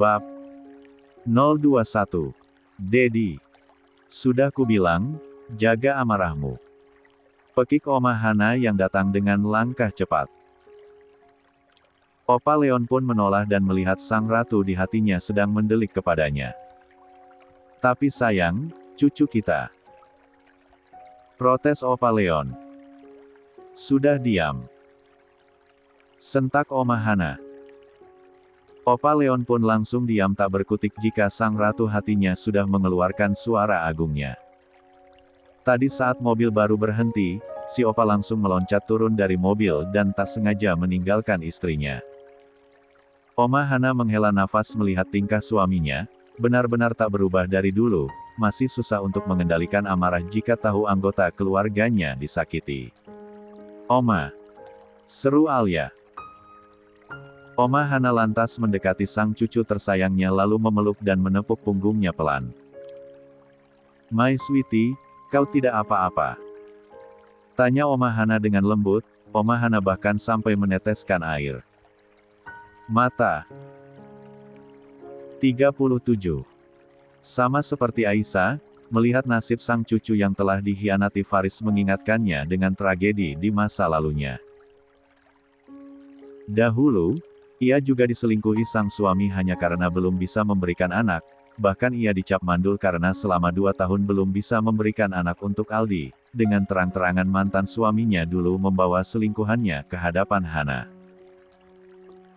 Bab 021. Dedi. Sudah kubilang, jaga amarahmu. Pekik Oma Hana yang datang dengan langkah cepat. Opa Leon pun menoleh dan melihat sang ratu di hatinya sedang mendelik kepadanya. Tapi sayang, cucu kita. Protes Opa Leon. Sudah diam. Sentak Oma Hana. Opa Leon pun langsung diam tak berkutik jika sang ratu hatinya sudah mengeluarkan suara agungnya. Tadi saat mobil baru berhenti, si Opa langsung meloncat turun dari mobil dan tak sengaja meninggalkan istrinya. Oma Hana menghela nafas melihat tingkah suaminya, benar-benar tak berubah dari dulu, masih susah untuk mengendalikan amarah jika tahu anggota keluarganya disakiti. Oma! Seru Alia. Oma Hana lantas mendekati sang cucu tersayangnya lalu memeluk dan menepuk punggungnya pelan. My sweetie, kau tidak apa-apa? Tanya Oma Hana dengan lembut. Oma Hana bahkan sampai meneteskan air mata. 37. Sama seperti Aisyah, melihat nasib sang cucu yang telah dikhianati Faris mengingatkannya dengan tragedi di masa lalunya. Dahulu, ia juga diselingkuhi sang suami hanya karena belum bisa memberikan anak, bahkan ia dicap mandul karena selama 2 tahun belum bisa memberikan anak untuk Aldi, dengan terang-terangan mantan suaminya dulu membawa selingkuhannya ke hadapan Hana.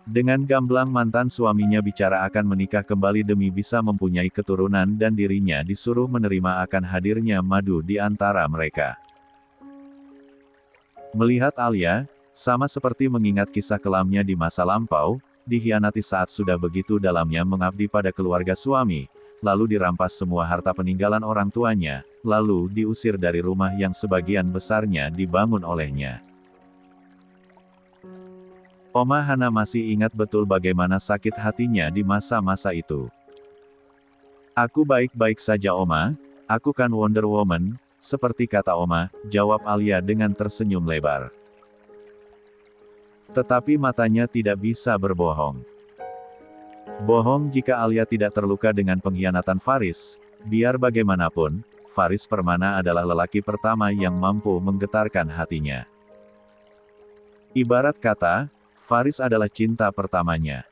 Dengan gamblang mantan suaminya bicara akan menikah kembali demi bisa mempunyai keturunan dan dirinya disuruh menerima akan hadirnya madu di antara mereka. Melihat Alia, sama seperti mengingat kisah kelamnya di masa lampau, dikhianati saat sudah begitu dalamnya mengabdi pada keluarga suami, lalu dirampas semua harta peninggalan orang tuanya, lalu diusir dari rumah yang sebagian besarnya dibangun olehnya. Oma Hana masih ingat betul bagaimana sakit hatinya di masa-masa itu. Aku baik-baik saja Oma, aku kan Wonder Woman, seperti kata Oma, jawab Alia dengan tersenyum lebar. Tetapi matanya tidak bisa berbohong. Bohong jika Alia tidak terluka dengan pengkhianatan Faris, biar bagaimanapun, Faris Permana adalah lelaki pertama yang mampu menggetarkan hatinya. Ibarat kata, Faris adalah cinta pertamanya.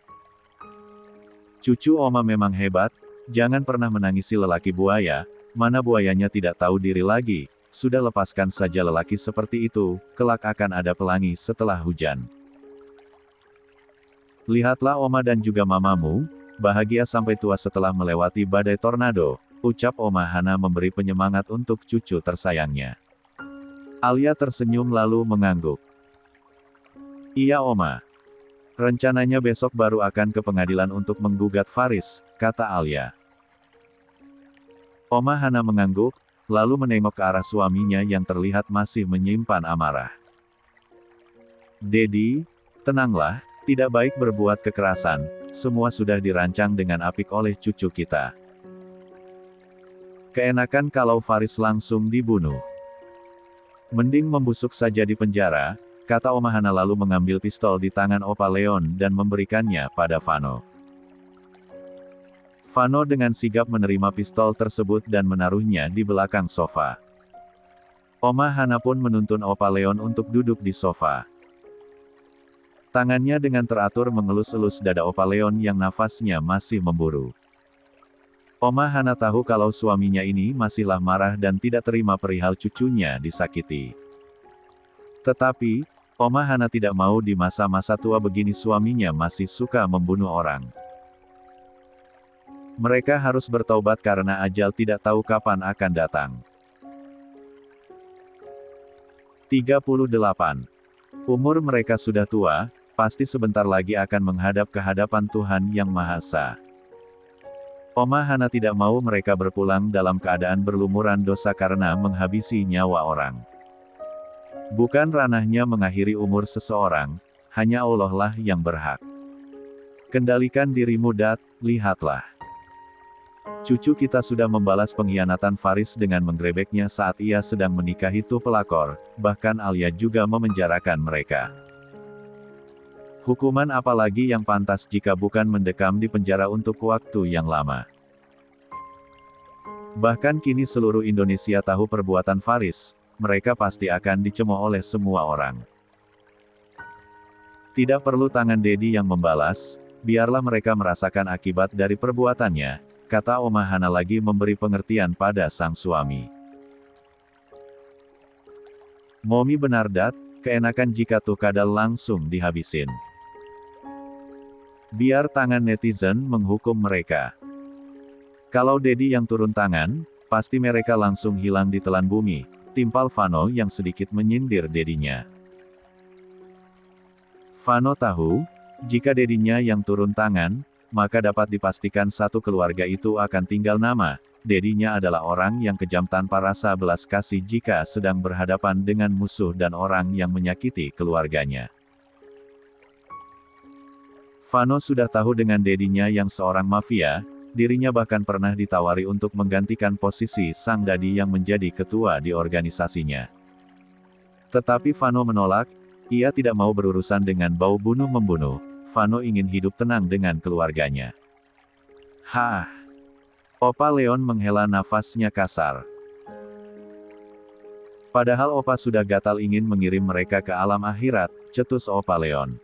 Cucu Oma memang hebat, jangan pernah menangisi lelaki buaya, mana buayanya tidak tahu diri lagi, sudah lepaskan saja lelaki seperti itu, kelak akan ada pelangi setelah hujan. Lihatlah Oma dan juga mamamu, bahagia sampai tua setelah melewati badai tornado, ucap Oma Hana memberi penyemangat untuk cucu tersayangnya. Alia tersenyum lalu mengangguk. Iya Oma. Rencananya besok baru akan ke pengadilan untuk menggugat Faris, kata Alia. Oma Hana mengangguk, lalu menengok ke arah suaminya yang terlihat masih menyimpan amarah. Dedi, tenanglah. Tidak baik berbuat kekerasan, semua sudah dirancang dengan apik oleh cucu kita. Keenakan kalau Faris langsung dibunuh. Mending membusuk saja di penjara, kata Oma Hana lalu mengambil pistol di tangan Opa Leon dan memberikannya pada Vano. Vano dengan sigap menerima pistol tersebut dan menaruhnya di belakang sofa. Oma Hana pun menuntun Opa Leon untuk duduk di sofa. Tangannya dengan teratur mengelus-elus dada Opa Leon yang nafasnya masih memburu. Oma Hana tahu kalau suaminya ini masihlah marah dan tidak terima perihal cucunya disakiti. Tetapi, Oma Hana tidak mau di masa-masa tua begini suaminya masih suka membunuh orang. Mereka harus bertaubat karena ajal tidak tahu kapan akan datang. 38. Umur mereka sudah tua, pasti sebentar lagi akan menghadap ke hadapan Tuhan Yang Maha Esa. Oma Hana tidak mau mereka berpulang dalam keadaan berlumuran dosa karena menghabisi nyawa orang. Bukan ranahnya mengakhiri umur seseorang, hanya Allah lah yang berhak. Kendalikan dirimu Dat, lihatlah. Cucu kita sudah membalas pengkhianatan Faris dengan menggerebeknya saat ia sedang menikahi tuh pelakor, bahkan Alia juga memenjarakan mereka. Hukuman apalagi yang pantas jika bukan mendekam di penjara untuk waktu yang lama. Bahkan kini seluruh Indonesia tahu perbuatan Faris, mereka pasti akan dicemooh oleh semua orang. Tidak perlu tangan Dedi yang membalas, biarlah mereka merasakan akibat dari perbuatannya, kata Oma Hana lagi memberi pengertian pada sang suami. Momi benar Dat, keenakan jika tuh kadal langsung dihabisin. Biar tangan netizen menghukum mereka. Kalau Dedi yang turun tangan, pasti mereka langsung hilang ditelan bumi, timpal Vano yang sedikit menyindir Dedinya. Vano tahu, jika Dedinya yang turun tangan, maka dapat dipastikan satu keluarga itu akan tinggal nama. Dedinya adalah orang yang kejam tanpa rasa belas kasih jika sedang berhadapan dengan musuh dan orang yang menyakiti keluarganya. Vano sudah tahu dengan Dedinya yang seorang mafia, dirinya bahkan pernah ditawari untuk menggantikan posisi sang dadi yang menjadi ketua di organisasinya. Tetapi Vano menolak, ia tidak mau berurusan dengan bau bunuh-membunuh, Vano ingin hidup tenang dengan keluarganya. Hah! Opa Leon menghela nafasnya kasar. Padahal Opa sudah gatal ingin mengirim mereka ke alam akhirat, cetus Opa Leon.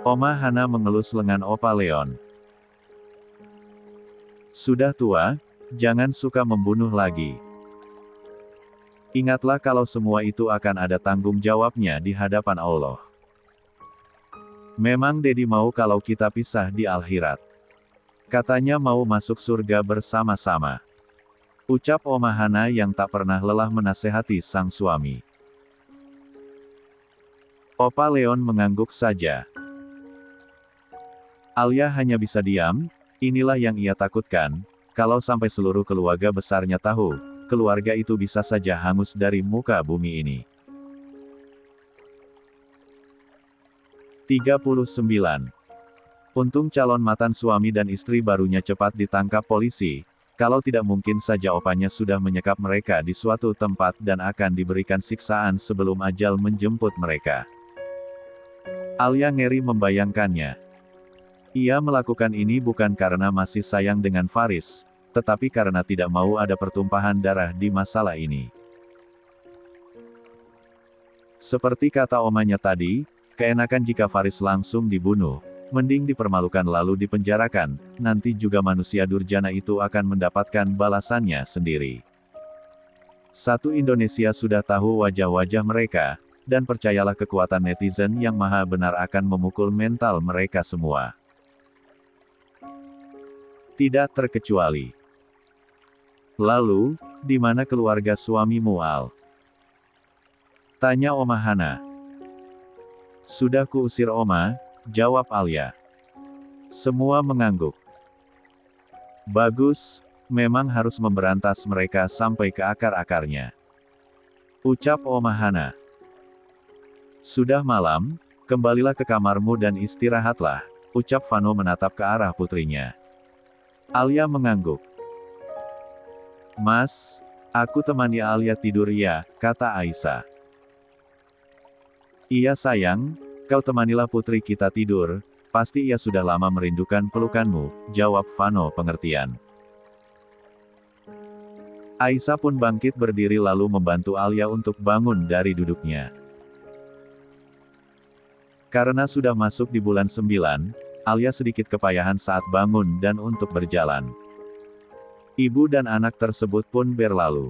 Oma Hana mengelus lengan Opa Leon. Sudah tua, jangan suka membunuh lagi. Ingatlah kalau semua itu akan ada tanggung jawabnya di hadapan Allah. Memang Dedi mau kalau kita pisah di akhirat. Katanya mau masuk surga bersama-sama. Ucap Oma Hana yang tak pernah lelah menasehati sang suami. Opa Leon mengangguk saja. Alia hanya bisa diam, inilah yang ia takutkan, kalau sampai seluruh keluarga besarnya tahu, keluarga itu bisa saja hangus dari muka bumi ini. 39. Untung calon mantan suami dan istri barunya cepat ditangkap polisi, kalau tidak mungkin saja opanya sudah menyekap mereka di suatu tempat dan akan diberikan siksaan sebelum ajal menjemput mereka. Alia ngeri membayangkannya. Ia melakukan ini bukan karena masih sayang dengan Faris, tetapi karena tidak mau ada pertumpahan darah di masalah ini. Seperti kata omanya tadi, keenakan jika Faris langsung dibunuh, mending dipermalukan lalu dipenjarakan, nanti juga manusia durjana itu akan mendapatkan balasannya sendiri. Satu Indonesia sudah tahu wajah-wajah mereka, dan percayalah kekuatan netizen yang maha benar akan memukul mental mereka semua. Tidak terkecuali. Lalu, di mana keluarga suamimu Al? Tanya Oma Hana. Sudah kuusir Oma, jawab Alia. Semua mengangguk. Bagus, memang harus memberantas mereka sampai ke akar-akarnya. Ucap Oma Hana. Sudah malam, kembalilah ke kamarmu dan istirahatlah, ucap Vano menatap ke arah putrinya. Alia mengangguk. Mas, aku temani Alia tidur ya, kata Aisyah. Iya sayang, kau temanilah putri kita tidur, pasti ia sudah lama merindukan pelukanmu, jawab Vano pengertian. Aisyah pun bangkit berdiri lalu membantu Alia untuk bangun dari duduknya. Karena sudah masuk di bulan 9, Alia sedikit kepayahan saat bangun dan untuk berjalan. Ibu dan anak tersebut pun berlalu.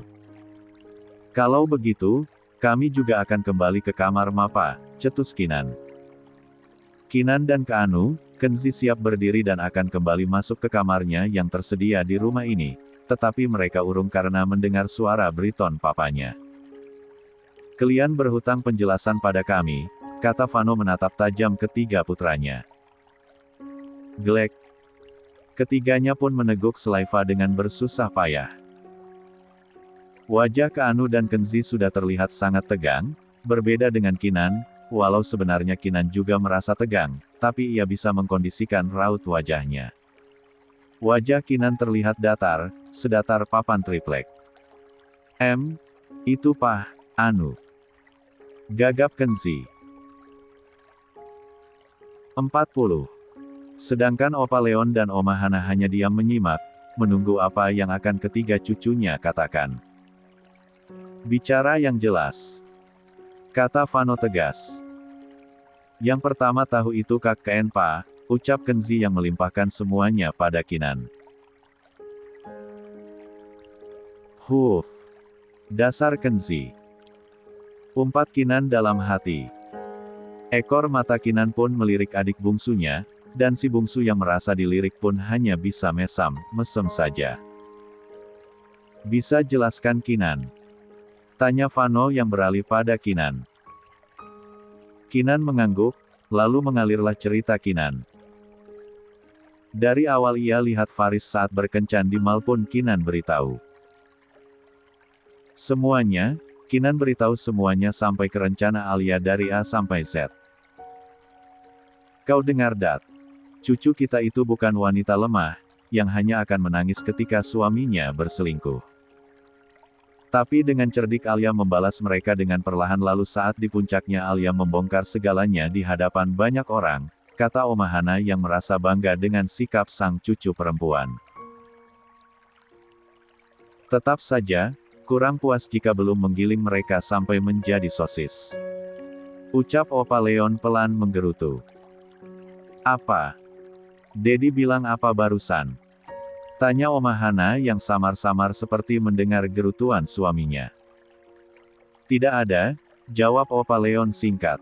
Kalau begitu, kami juga akan kembali ke kamar Mapa, cetus Kinan. Kinan dan Keanu, Kenzi siap berdiri dan akan kembali masuk ke kamarnya yang tersedia di rumah ini, tetapi mereka urung karena mendengar suara beriton papanya. Kalian berhutang penjelasan pada kami, kata Vano menatap tajam ketiga putranya. Glek. Ketiganya pun meneguk Sulaifa dengan bersusah payah. Wajah Keanu dan Kenzi sudah terlihat sangat tegang, berbeda dengan Kinan, walau sebenarnya Kinan juga merasa tegang, tapi ia bisa mengkondisikan raut wajahnya. Wajah Kinan terlihat datar, sedatar papan triplek. Itu Anu. Gagap Kenzi. 40. Sedangkan Opa Leon dan Oma Hana hanya diam menyimak, menunggu apa yang akan ketiga cucunya katakan. Bicara yang jelas, kata Vano tegas. Yang pertama tahu itu kakek Pa, ucap Kenzi yang melimpahkan semuanya pada Kinan. Huf, dasar Kenzi, umpat Kinan dalam hati. Ekor mata Kinan pun melirik adik bungsunya, dan si bungsu yang merasa dilirik pun hanya bisa mesem saja. Bisa jelaskan Kinan? Tanya Vano yang beralih pada Kinan. Kinan mengangguk, lalu mengalirlah cerita Kinan. Dari awal ia lihat Faris saat berkencan di mal pun Kinan beritahu. Semuanya, Kinan beritahu semuanya sampai ke rencana Alia dari A sampai Z. Kau dengar Dat? Cucu kita itu bukan wanita lemah, yang hanya akan menangis ketika suaminya berselingkuh. Tapi dengan cerdik Alia membalas mereka dengan perlahan lalu saat di puncaknya Alia membongkar segalanya di hadapan banyak orang, kata Oma Hana yang merasa bangga dengan sikap sang cucu perempuan. Tetap saja, kurang puas jika belum menggiling mereka sampai menjadi sosis. Ucap Opa Leon pelan menggerutu. Apa? Dedi bilang apa barusan? Tanya Oma Hana yang samar-samar seperti mendengar gerutuan suaminya. Tidak ada, jawab Opa Leon singkat.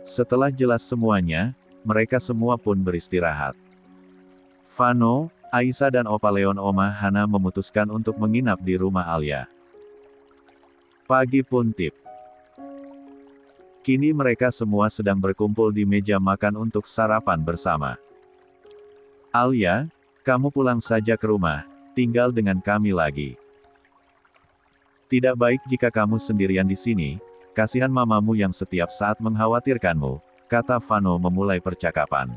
Setelah jelas semuanya, mereka semua pun beristirahat. Vano, Aisyah dan Opa Leon Oma Hana memutuskan untuk menginap di rumah Alia. Pagi pun tib. Kini mereka semua sedang berkumpul di meja makan untuk sarapan bersama. Alia, kamu pulang saja ke rumah, tinggal dengan kami lagi. Tidak baik jika kamu sendirian di sini, kasihan mamamu yang setiap saat mengkhawatirkanmu, kata Vano memulai percakapan.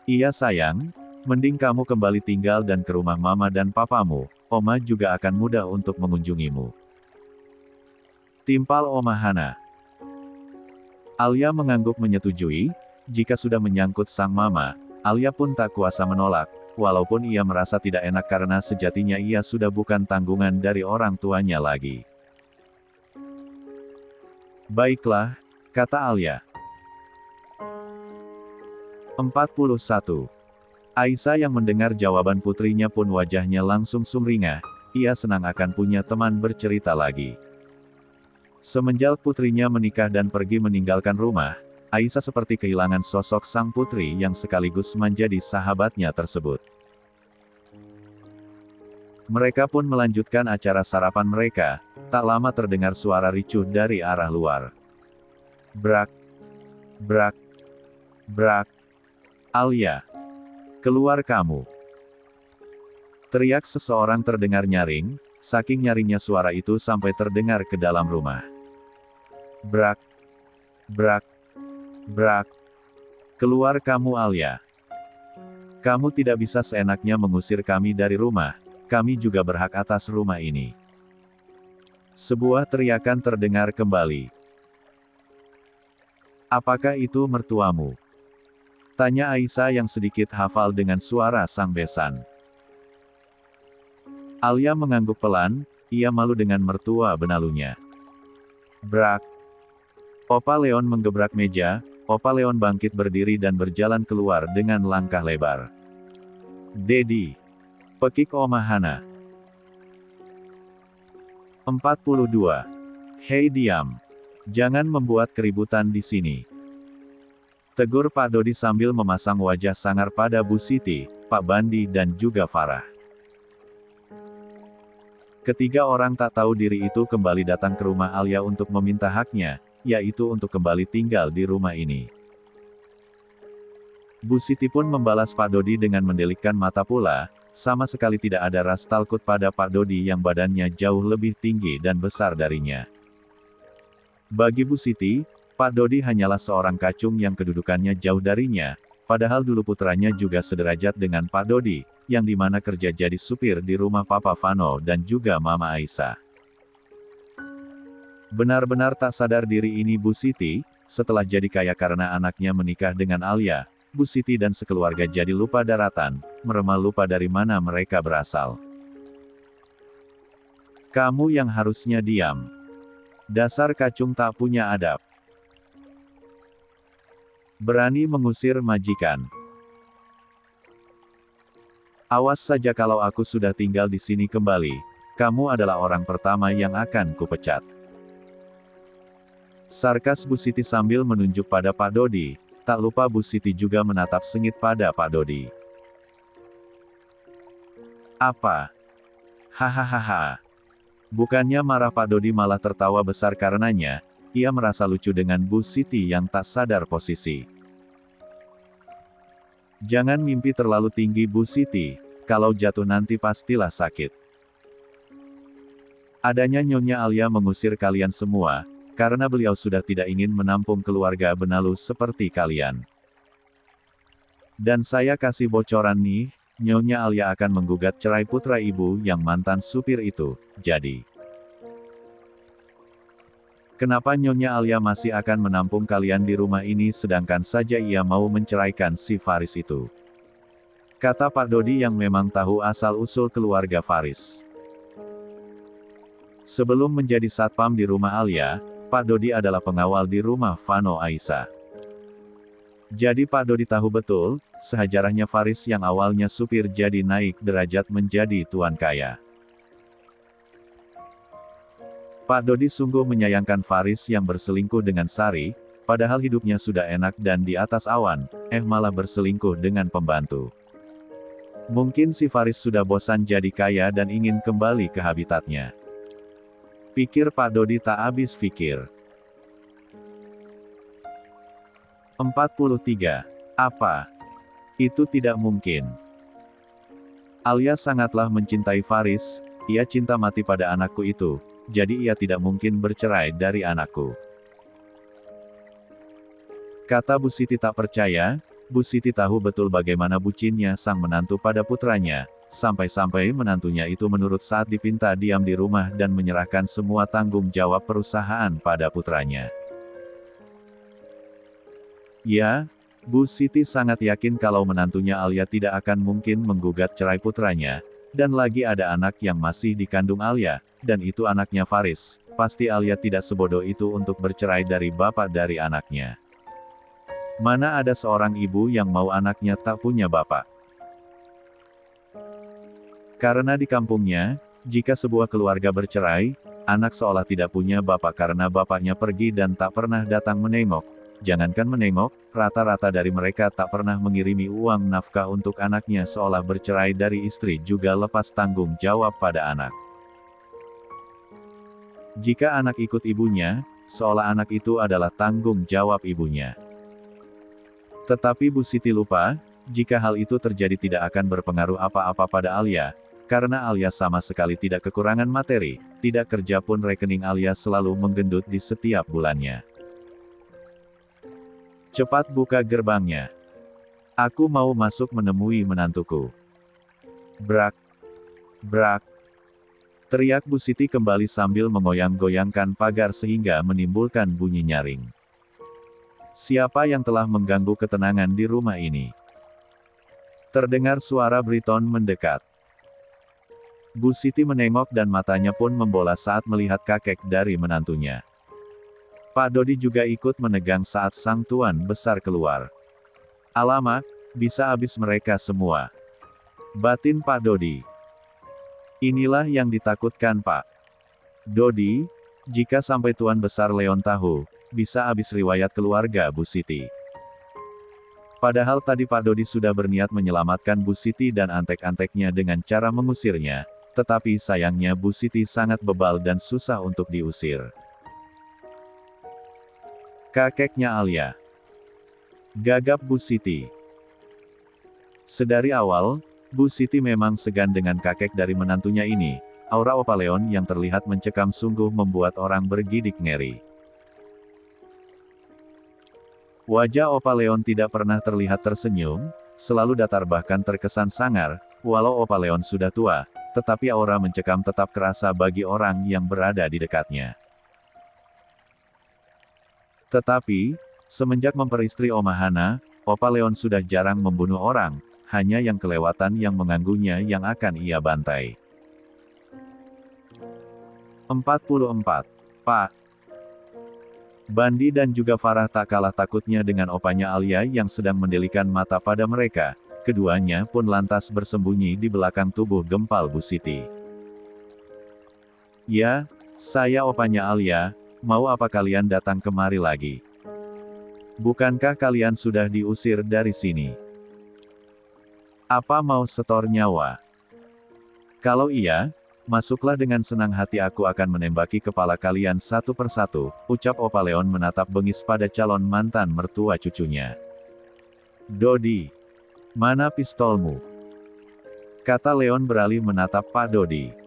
Iya sayang, mending kamu kembali tinggal dan ke rumah mama dan papamu, Oma juga akan mudah untuk mengunjungimu. Timpal Oma Hana. Alia mengangguk menyetujui, jika sudah menyangkut sang mama, Alia pun tak kuasa menolak, walaupun ia merasa tidak enak karena sejatinya ia sudah bukan tanggungan dari orang tuanya lagi. Baiklah, kata Alia. 41. Aisyah yang mendengar jawaban putrinya pun wajahnya langsung sumringah, ia senang akan punya teman bercerita lagi. Semenjak putrinya menikah dan pergi meninggalkan rumah, Aisyah seperti kehilangan sosok sang putri yang sekaligus menjadi sahabatnya tersebut. Mereka pun melanjutkan acara sarapan mereka, tak lama terdengar suara ricuh dari arah luar. Brak, brak, brak. Alia, keluar kamu. Teriak seseorang terdengar nyaring, saking nyaringnya suara itu sampai terdengar ke dalam rumah. Brak, brak, brak. Keluar kamu Alia. Kamu tidak bisa seenaknya mengusir kami dari rumah, kami juga berhak atas rumah ini. Sebuah teriakan terdengar kembali. Apakah itu mertuamu? Tanya Aisyah yang sedikit hafal dengan suara sang besan. Alia mengangguk pelan, ia malu dengan mertua benalunya. Brak. Opa Leon menggebrak meja, Opa Leon bangkit berdiri dan berjalan keluar dengan langkah lebar. Dedi. Pekik Oma Hana. 42. Hei diam. Jangan membuat keributan di sini. Tegur Pak Dodi sambil memasang wajah sangar pada Bu Siti, Pak Bandi dan juga Farah. Ketiga orang tak tahu diri itu kembali datang ke rumah Alia untuk meminta haknya, yaitu untuk kembali tinggal di rumah ini. Bu Siti pun membalas Pak Dodi dengan mendelikkan mata pula, sama sekali tidak ada ras takut pada Pak Dodi yang badannya jauh lebih tinggi dan besar darinya. Bagi Bu Siti, Pak Dodi hanyalah seorang kacung yang kedudukannya jauh darinya, padahal dulu putranya juga sederajat dengan Pak Dodi, yang dimana kerja jadi supir di rumah Papa Vano dan juga Mama Aisyah. Benar-benar tak sadar diri ini Bu Siti, setelah jadi kaya karena anaknya menikah dengan Alia, Bu Siti dan sekeluarga jadi lupa daratan, merema lupa dari mana mereka berasal. Kamu yang harusnya diam. Dasar kacung tak punya adab. Berani mengusir majikan. Awas saja kalau aku sudah tinggal di sini kembali, kamu adalah orang pertama yang akan kupecat. Sarkas Bu Siti sambil menunjuk pada Pak Dodi, tak lupa Bu Siti juga menatap sengit pada Pak Dodi. Apa? Hahaha. Bukannya marah, Pak Dodi malah tertawa besar karenanya, ia merasa lucu dengan Bu Siti yang tak sadar posisi. Jangan mimpi terlalu tinggi Bu Siti, kalau jatuh nanti pastilah sakit. Adanya Nyonya Alia mengusir kalian semua, karena beliau sudah tidak ingin menampung keluarga benalu seperti kalian. Dan saya kasih bocoran nih, Nyonya Alia akan menggugat cerai putra ibu yang mantan supir itu, jadi. Kenapa Nyonya Alia masih akan menampung kalian di rumah ini sedangkan saja ia mau menceraikan si Faris itu? Kata Pak Dodi yang memang tahu asal-usul keluarga Faris. Sebelum menjadi satpam di rumah Alia, Pak Dodi adalah pengawal di rumah Vano Aisyah. Jadi Pak Dodi tahu betul, sejarahnya Faris yang awalnya supir jadi naik derajat menjadi tuan kaya. Pak Dodi sungguh menyayangkan Faris yang berselingkuh dengan Sari, padahal hidupnya sudah enak dan di atas awan, malah berselingkuh dengan pembantu. Mungkin si Faris sudah bosan jadi kaya dan ingin kembali ke habitatnya. Pikir Pak Dodi tak habis pikir. 43. Apa? Itu tidak mungkin. Alia sangatlah mencintai Faris, ia cinta mati pada anakku itu, jadi ia tidak mungkin bercerai dari anakku. Kata Bu Siti tak percaya, Bu Siti tahu betul bagaimana bucinnya sang menantu pada putranya. Sampai-sampai menantunya itu menurut saat dipinta diam di rumah dan menyerahkan semua tanggung jawab perusahaan pada putranya. Ya, Bu Siti sangat yakin kalau menantunya Alia tidak akan mungkin menggugat cerai putranya, dan lagi ada anak yang masih dikandung Alia, dan itu anaknya Faris, pasti Alia tidak sebodoh itu untuk bercerai dari bapak dari anaknya. Mana ada seorang ibu yang mau anaknya tak punya bapak? Karena di kampungnya, jika sebuah keluarga bercerai, anak seolah tidak punya bapak karena bapaknya pergi dan tak pernah datang menengok. Jangankan menengok, rata-rata dari mereka tak pernah mengirimi uang nafkah untuk anaknya seolah bercerai dari istri juga lepas tanggung jawab pada anak. Jika anak ikut ibunya, seolah anak itu adalah tanggung jawab ibunya. Tetapi Bu Siti lupa, jika hal itu terjadi tidak akan berpengaruh apa-apa pada Alia, karena Alia sama sekali tidak kekurangan materi, tidak kerja pun rekening Alia selalu menggendut di setiap bulannya. Cepat buka gerbangnya. Aku mau masuk menemui menantuku. Brak. Brak. Teriak Bu Siti kembali sambil mengoyang-goyangkan pagar sehingga menimbulkan bunyi nyaring. Siapa yang telah mengganggu ketenangan di rumah ini? Terdengar suara Briton mendekat. Bu Siti menengok dan matanya pun membola saat melihat kakek dari menantunya. Pak Dodi juga ikut menegang saat sang tuan besar keluar. Alamak, bisa habis mereka semua. Batin Pak Dodi. Inilah yang ditakutkan Pak Dodi, jika sampai tuan besar Leon tahu, bisa habis riwayat keluarga Bu Siti. Padahal tadi Pak Dodi sudah berniat menyelamatkan Bu Siti dan antek-anteknya dengan cara mengusirnya, tetapi sayangnya Bu Siti sangat bebal dan susah untuk diusir. Kakeknya Alia. Gagap Bu Siti. Sedari awal, Bu Siti memang segan dengan kakek dari menantunya ini. Aura Opa Leon yang terlihat mencekam sungguh membuat orang bergidik ngeri. Wajah Opa Leon tidak pernah terlihat tersenyum, selalu datar bahkan terkesan sangar, walau Opa Leon sudah tua, tetapi aura mencekam tetap kerasa bagi orang yang berada di dekatnya. Tetapi, Semenjak memperistri Oma Hana, Opa Leon sudah jarang membunuh orang, hanya yang kelewatan yang mengganggunya yang akan ia bantai. 44. Pak. Bandi dan juga Farah tak kalah takutnya dengan opanya Alia yang sedang mendelikan mata pada mereka. Keduanya pun lantas bersembunyi di belakang tubuh gempal Bu Siti. Ya, saya opanya Alia, mau apa kalian datang kemari lagi? Bukankah kalian sudah diusir dari sini? Apa mau setor nyawa? Kalau iya, masuklah dengan senang hati aku akan menembaki kepala kalian satu persatu, ucap Opa Leon menatap bengis pada calon mantan mertua cucunya. Dodi, mana pistolmu? Kata Leon beralih menatap Pak Dodi.